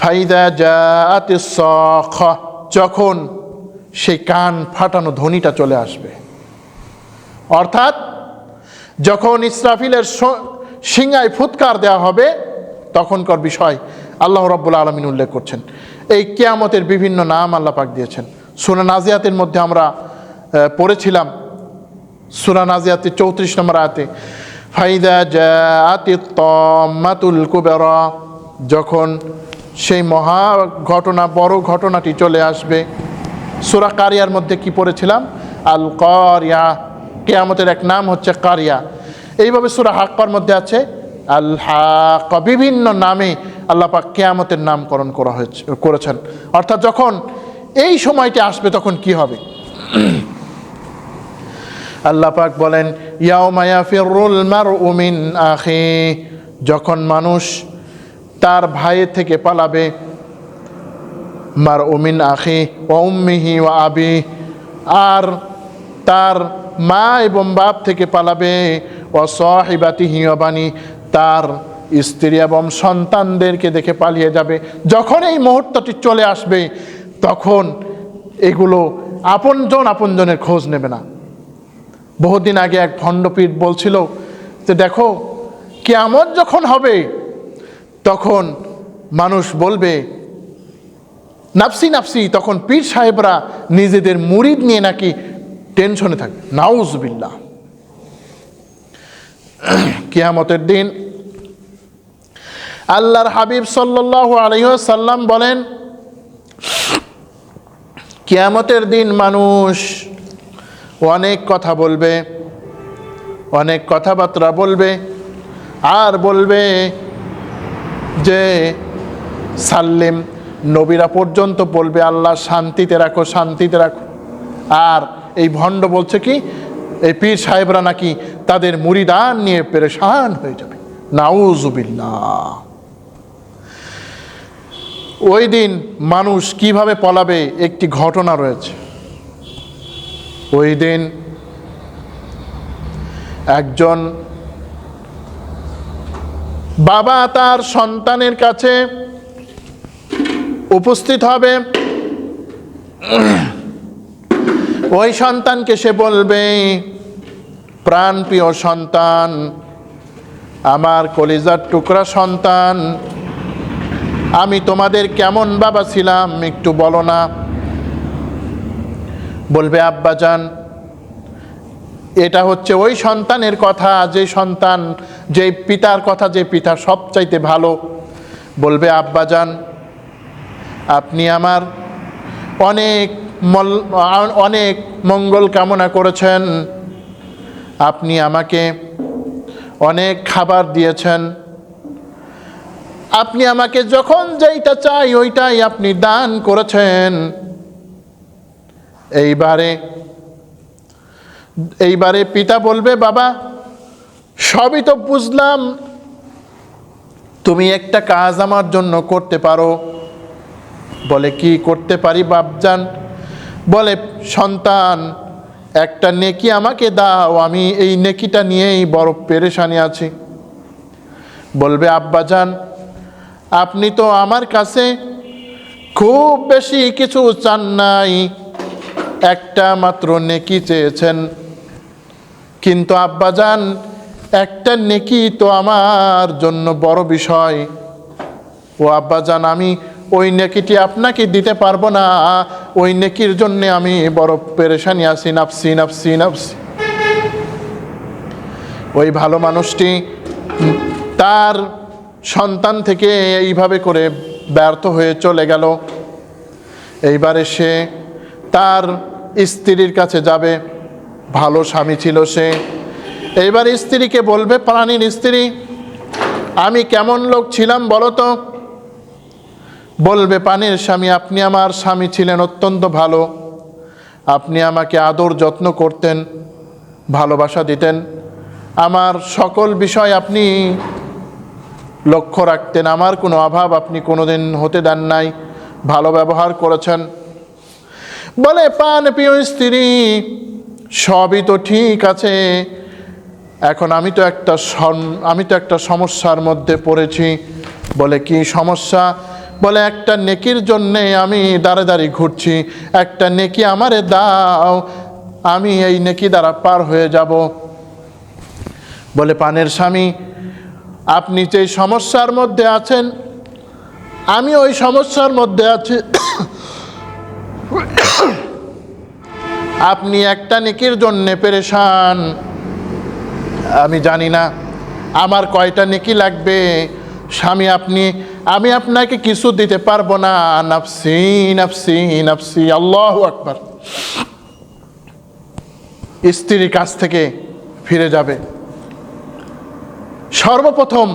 ফাইদা জাআতিস সাখা, যখন সেই কান ফাটানো ধ্বনিটা চলে আসবে, অর্থাৎ যখন ইসরাফিলের সিংহায় ফুৎকার দেওয়া হবে তখনকার বিষয় আল্লাহ রাব্বুল আলামিন উল্লেখ করছেন। এই কিয়ামতের বিভিন্ন নাম আল্লাহ পাক দিয়েছেন। সূরা নাজিয়াতের মধ্যে আমরা পড়েছিলাম, সূরা নাজিয়াতের 34 নম্বর আয়াতে, ফাইদা জাআতিত তাম্মাতুল কুবরা, যখন সেই মহা ঘটনা, বড় ঘটনাটি চলে আসবে। সূরা কারিয়ার মধ্যে কি পড়েছিলাম? আল কারিয়া, কিয়ামতের এক নাম হচ্ছে কারিয়া। এইভাবে সূরা হাক্কার মধ্যে আছে আল হাক্কা, বিভিন্ন নামে আল্লাহ পাক কিয়ামতের নামকরণ করেছেন। অর্থাৎ যখন এই সময়টি আসবে তখন কি হবে? আল্লাহ পাক বলেন, ইয়াউমা ইয়াফিরুল মারউ মিন আখি, যখন মানুষ তার ভাইয়ের থেকে পালাবে, মারউ মিন আখি ওয়া উম্মিহি ওয়া আবি, আর তার মা এবং বাপ থেকে পালাবে, ওয়া সাহিবাতিহি ওয়া বানি, তার স্ত্রী এবং সন্তানদেরকে দেখে পালিয়ে যাবে। যখন এই মুহূর্তটি চলে আসবে তখন এগুলো আপনজনের খোঁজ নেবে না। বহুদিন আগে এক ভণ্ডপীর বলছিল যে দেখো, কিয়ামত যখন হবে তখন মানুষ বলবে নাফসি নাফসি, তখন পীর সাহেবরা নিজেদের মুরিদ নিয়ে নাকি টেনশনে থাকবে। নাউজুবিল্লাহ। কিয়ামতের দিন আল্লাহর হাবিব সাল্লাল্লাহু আলাইহি ওয়াসাল্লাম বলেন, কিয়ামতের দিন মানুষ অনেক কথা বলবে, অনেক কথাবার্তা বলবে, আর বলবে যে সাল্লিম, নবীরা পর্যন্ত বলবে আল্লাহ শান্তিতে রাখো, শান্তিতে রাখো। আর এই ভণ্ড বলছে কি, এই পীর সাহেবরা নাকি তাদের মুরিদান নিয়ে পেরেশান হয়ে যাবে। নাউজুবিল্লাহ। ওই দিন মানুষ কিভাবে পলাবে একটি ঘটনা রয়েছে। ওই দিন একজন বাবা তার সন্তানের কাছে উপস্থিত হবে। ওই সন্তানকে সে বলবে, প্রাণপ্রিয় সন্তান, আমার কলিজার টুকরা সন্তান, আমি তোমাদের কেমন বাবা ছিলাম একটু বলো না। বলবে, আব্বাজান। এটা হচ্ছে ওই সন্তানের কথা, যে সন্তান, যে পিতার কথা, যে পিতা সবচাইতে ভালো। বলবে, আব্বাজান, আপনি আমার অনেক মঙ্গল কামনা করেছেন, আপনি আমাকে অনেক খাবার দিয়েছেন, আপনি আমাকে যখন যেইটা চাই ওইটাই আপনি দান করেছেন। এইবারে পিতা বলবে, বাবা সবই তো বুঝলাম, তুমি একটা কাজ আমার জন্য করতে পারো। বলে, কি করতে পারি বাপজান? বলে, সন্তান, একটা নেকি আমাকে দাও, আমি এই নেকিটা নিয়েই বড় পেরেশানি আছি। বলবে, আব্বাজান, আপনি তো আমার কাছে খুব বেশি কিছু চান নাই, একটা মাত্র নেকি চেয়েছেন। কিন্তু আব্বাজান, একটা নেকি তো আমার জন্য বড় বিষয়। ও আব্বাজান, আমি ওই নেকিটি আপনাকে দিতে পারবো না, ওই নেকির জন্য আমি বড় পেরেশানি আছি, নাফসি নাফসি নাফসি। ওই ভালো মানুষটি তার সন্তান থেকে এইভাবে করে ব্যর্থ হয়ে চলে গেল। এইবারে সে তার স্ত্রীর কাছে যাবে, ভালো স্বামী ছিল সে। এইবার স্ত্রীকে বলবে, প্রাণীর স্ত্রী, আমি কেমন লোক ছিলাম বলো তো? বলবে, পানির স্বামী, আপনি আমার স্বামী ছিলেন অত্যন্ত ভালো, আপনি আমাকে আদর যত্ন করতেন, ভালোবাসা দিতেন, আমার সকল বিষয় আপনি লক্ষ্য রাখতেন, আমার কোনো অভাব আপনি কোনোদিন হতে দেন নাই, ভালো ব্যবহার করেছেন। বলে, প্রাণপ্রিয় স্ত্রী, সবই তো ঠিক আছে, এখন আমি তো একটা সমস্যার মধ্যে পড়েছি। বলে, কি সমস্যা? বলে একটা নেকির জন্যে আমি দাঁড়ে দাঁড়িয়ে ঘুরছি, একটা নেকি আমারে দাও, আমি এই নেকি দ্বারা পার হয়ে যাব। বলে পানের স্বামী, আপনি যে সমস্যার মধ্যে আছেন আমি ওই সমস্যার মধ্যে আছি, আপনি একটা নেকির জন্যে পেরেশান, আমি জানি না আমার কয়টা নেকি লাগবে। স্বামী, আমি আপনাকে কিছু দিতে পারবো না, নাফসি নাফসি নাফসি। আল্লাহু আকবার। স্ত্রীর কাছ থেকে ফিরে যাবে। সর্বপ্রথম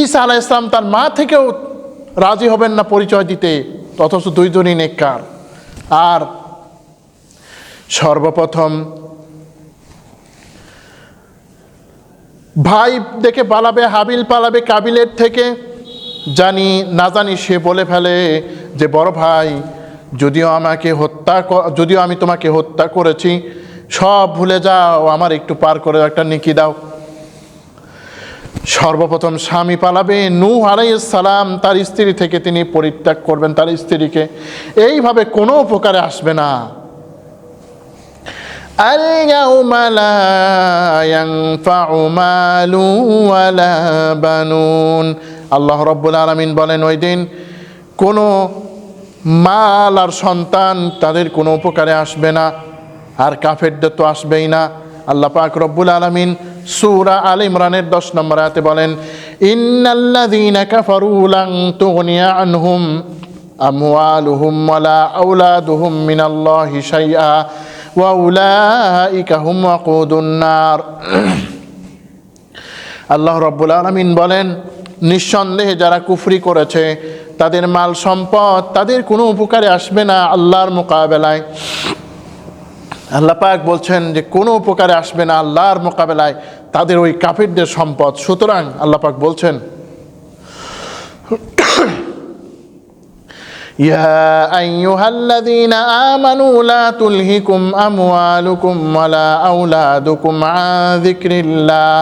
ঈসা আলাইহিস সালাম তার মা থেকেও রাজি হবেন না পরিচয় দিতে, অথচ দুইজনই নেককার। আর সর্বপ্রথম ভাই দেখে পালাবে, হাবিল পালাবে কাবিলের থেকে, জানি না জানি সে বলে ফেলে যে বড় ভাই, যদিও আমি তোমাকে হত্যা করেছি, সব ভুলে যাও, আমার একটু পার করে একটা নেকি দাও। সর্বপ্রথম স্বামী পালাবে, নূহ আলাইহিস সালাম তার স্ত্রী থেকে তিনি পরিত্যাগ করবেন তার স্ত্রীকে। এইভাবে কোনো উপকারে আসবে না। আল-ইয়াউমা লা ইয়ানফাউ মালু ওয়ালা বানুন। আল্লাহ রাব্বুল আলামিন বলেন, ওই দিন কোনো মাল আর সন্তান তাদের কোনো উপকারে আসবে না, আর কাফেরদের তো আসবেই না। আল্লাহ পাক রব্বুল আলামিন সূরা আল ইমরানের 10 নম্বর আয়াতে বলেন, ইন্নাল্লাযীনা কাফারু লান তুগনিয়া আনহুম আমওয়ালুহুম ওয়ালা আওলাদুহুম মিনাল্লাহি শাইআ ওয়া উলাইকা হুম ওয়াকুদুন নার। আল্লাহ রাব্বুল আলামিন বলেন, নিঃসন্দেহে যারা কুফরি করেছে তাদের মাল সম্পদ তাদের কোনো উপকারে আসবে না আল্লাহর মোকাবেলায়। আল্লাহ পাক বলছেন যে কোনো উপকারে আসবে না আল্লাহর মোকাবেলায় তাদের ওই কাফিরদের সম্পদ। সুতরাং আল্লাহ পাক বলছেন, ইয়া আইয়ুহাল্লাযীনা আমানু লা তুলহিকুম আমওয়ালুকুম ওয়ালা আওলাদুকুম আন যিকরিল্লাহ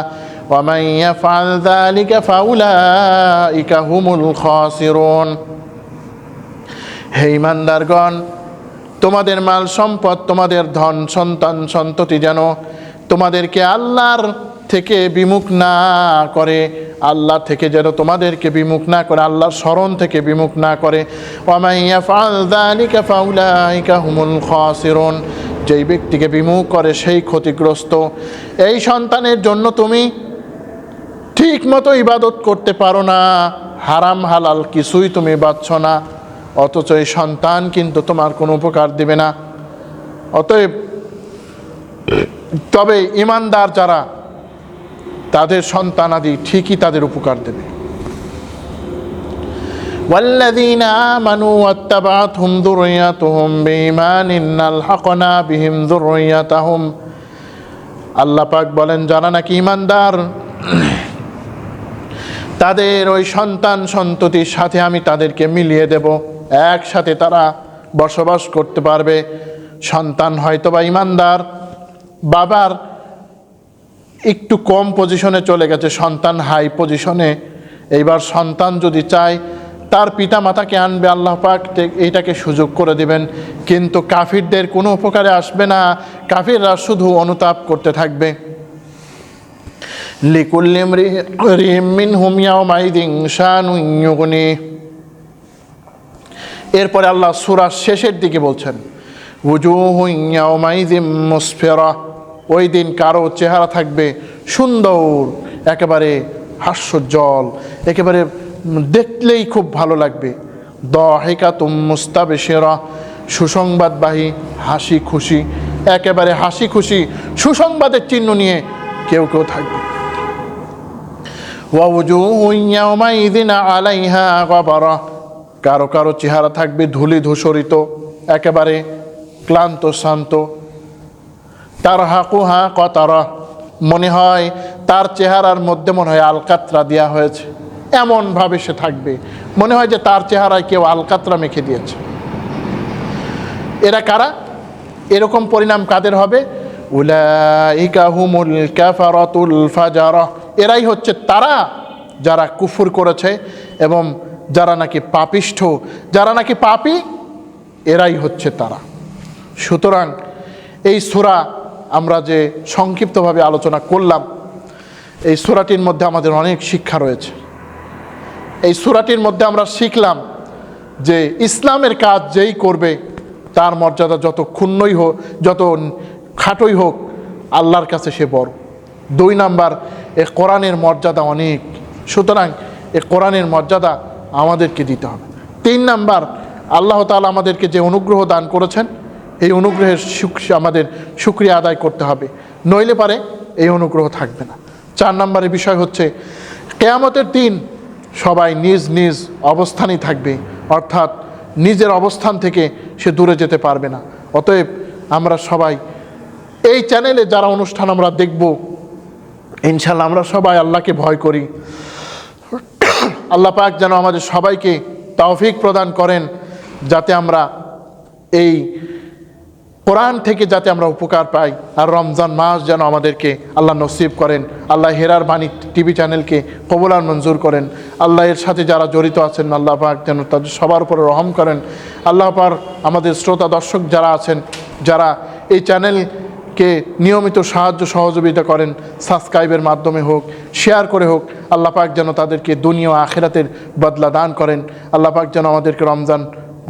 ওয়া মান ইয়াফআল যালিকা ফাউলাইকা হুমুল খাসিরুন। হে ঈমানদারগণ, তোমাদের মাল সম্পদ, তোমাদের ধন সন্তান সন্ততি যেন তোমাদেরকে আল্লাহর থেকে বিমুখ না করে, আল্লাহ থেকে যেন তোমাদেরকে বিমুখ না করে, আল্লাহর স্মরণ থেকে বিমুখ না করে। ওয়া মান ইয়াফআল যালিকা ফাউলাইকা হুমুল খাসিরুন। যেই ব্যক্তিকে বিমুখ করে সেই ক্ষতিগ্রস্ত। এই সন্তানের জন্য তুমি ঠিক মতো ইবাদত করতে পারো না, হারাম হালাল কিছুই তুমি বাছছ না, অথচ এই সন্তান কিন্তু তোমার কোনো উপকার দিবে না। অতএব তবে ঈমানদার যারা, তাদের সন্তানাদি ঠিকই তাদের উপকার দেবে। ওয়াল্লাযীনা আমানু ওয়াত্তাবা'আতহুম যুররিয়্যাতুহুম বিঈমানিন আলহাকনা বিহিম যুররিয়্যাতাহুম। আল্লাহ পাক বলেন, যারা নাকি ঈমানদার তাদের ওই সন্তান সন্ততির সাথে আমি তাদেরকে মিলিয়ে দেব, একসাথে তারা বসবাস করতে পারবে। সন্তান হয়তো বা ঈমানদার, বাবার একটু কম পজিশনে চলে গেছে, সন্তান হাই পজিশনে। এইবার সন্তান যদি চায় তার পিতা মাতাকে আনবে, আল্লাহ পাক এইটাকে সুযোগ করে দিবেন। কিন্তু কাফিরদের কোনো উপকারে আসবে না, কাফিররা শুধু অনুতাপ করতে থাকবে। লিকুল্লি ইমরিইম মিনহুম ইয়াওমাইযিন শানুন ইউগনি। এরপরে আল্লাহ সূরার শেষের দিকে বলছেন, উজুহুন ইয়াওমাইযিন মুসফিরা। ওই দিন কারো চেহারা থাকবে সুন্দর, একেবারে হাস্যোজ্জ্বল, একেবারে দেখলেই খুব ভালো লাগবে। দাহিকাতুম মুস্তাবশিরা, সুসংবাদবাহী, হাসি খুশি, একেবারে হাসি খুশি সুসংবাদের চিহ্ন নিয়ে কেউ কেউ থাকবে। ওয়া উজুহুন ইয়াওমাইযিন আলাইহা গাবারা। কারো কারো চেহারা থাকবে ধূলি ধূসরিত, একেবারে ক্লান্ত শান্ত। তারহাকুহা কতারা, মনে হয় তার চেহারার মধ্যে মনে হয় আলকাতরা দেওয়া হয়েছে, এমনভাবে সে থাকবে, মনে হয় যে তার চেহারায় কেউ আলকাতরা মেখে দিয়েছে। এরা কারা? এরকম পরিণাম কাদের হবে? উলাইকা হুমুল কাফারাতুল ফাজারা। এরাই হচ্ছে তারা যারা কুফর করেছে এবং যারা নাকি পাপিষ্ঠ, যারা নাকি পাপী, এরাই হচ্ছে তারা। সুতরাং এই সূরা আমরা যে সংক্ষিপ্তভাবে আলোচনা করলাম, এই সূরাটির মধ্যে আমাদের অনেক শিক্ষা রয়েছে। এই সূরাটির মধ্যে আমরা শিখলাম যে ইসলামের কাজ যেই করবে তার মর্যাদা যত ক্ষুণ্ণই হোক, যত খাটোই হোক, আল্লাহর কাছে সে বড়। 2 নাম্বার, এ কোরআনের মর্যাদা অনেক, সুতরাং এ কোরআনের মর্যাদা আমাদেরকে দিতে হবে। 3 নাম্বার, আল্লাহ তাআলা আমাদেরকে যে অনুগ্রহ দান করেছেন, এই অনুগ্রহের আমাদের শুকরিয়া আদায় করতে হবে, নইলে পারে এই অনুগ্রহ থাকবে না। 4 নম্বরের বিষয় হচ্ছে কিয়ামতের দিন সবাই নিজ নিজ অবস্থানেই থাকবে, অর্থাৎ নিজের অবস্থান থেকে সে দূরে যেতে পারবে না। অতএব আমরা সবাই এই চ্যানেলে যারা অনুষ্ঠান আমরা দেখব, ইনশাআল্লাহ আমরা সবাই আল্লাহকে ভয় করি। আল্লাহ পাক যেন আমাদের সবাইকে তৌফিক প্রদান করেন, যাতে আমরা এই কোরআন থেকে যাতে আমরা উপকার পাই। আর রমজান মাস যেন আমাদেরকে আল্লাহ নসিব করেন। আল্লাহ হেরার বাণী টিভি চ্যানেলকে কবুল আর মঞ্জুর করেন। আল্লাহ এর সাথে যারা জড়িত আছেন, আল্লাহ পাক যেন তাদের সবার উপরে রহম করেন। আল্লাহ পাক আমাদের শ্রোতা দর্শক যারা আছেন, যারা এই চ্যানেলকে নিয়মিত সাহায্য সহযোগিতা করেন, সাবস্ক্রাইবের মাধ্যমে হোক, শেয়ার করে হোক, আল্লাহ পাক যেন তাদেরকে দুনিয়া ও আখিরাতের বদলা দান করেন। আল্লাহ পাক যেন আমাদেরকে রমজান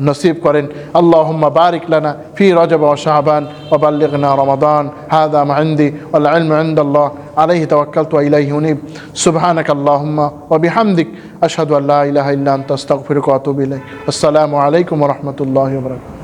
নসিব করেন। আল্লাহুম্মা বারিক লানা ফি রজব ওয়া শাবান ওয়া বাল্লিগনা রমাদান। হাযা মা ইনদি ওয়াল ইলমু ইনদাল্লাহ আলাইহি তাওয়াক্কালতু ওয়া ইলাইহি উনীব। সুবহানাকা আল্লাহুম্মা ওয়া বিহামদিক আশহাদু আল্লা ইলাহা ইল্লা আনতা আস্তাগফিরুকা ওয়া আতুবু ইলাইক। আসসালামু আলাইকুম ওয়া রাহমাতুল্লাহি ওয়া বারাকাতুহু।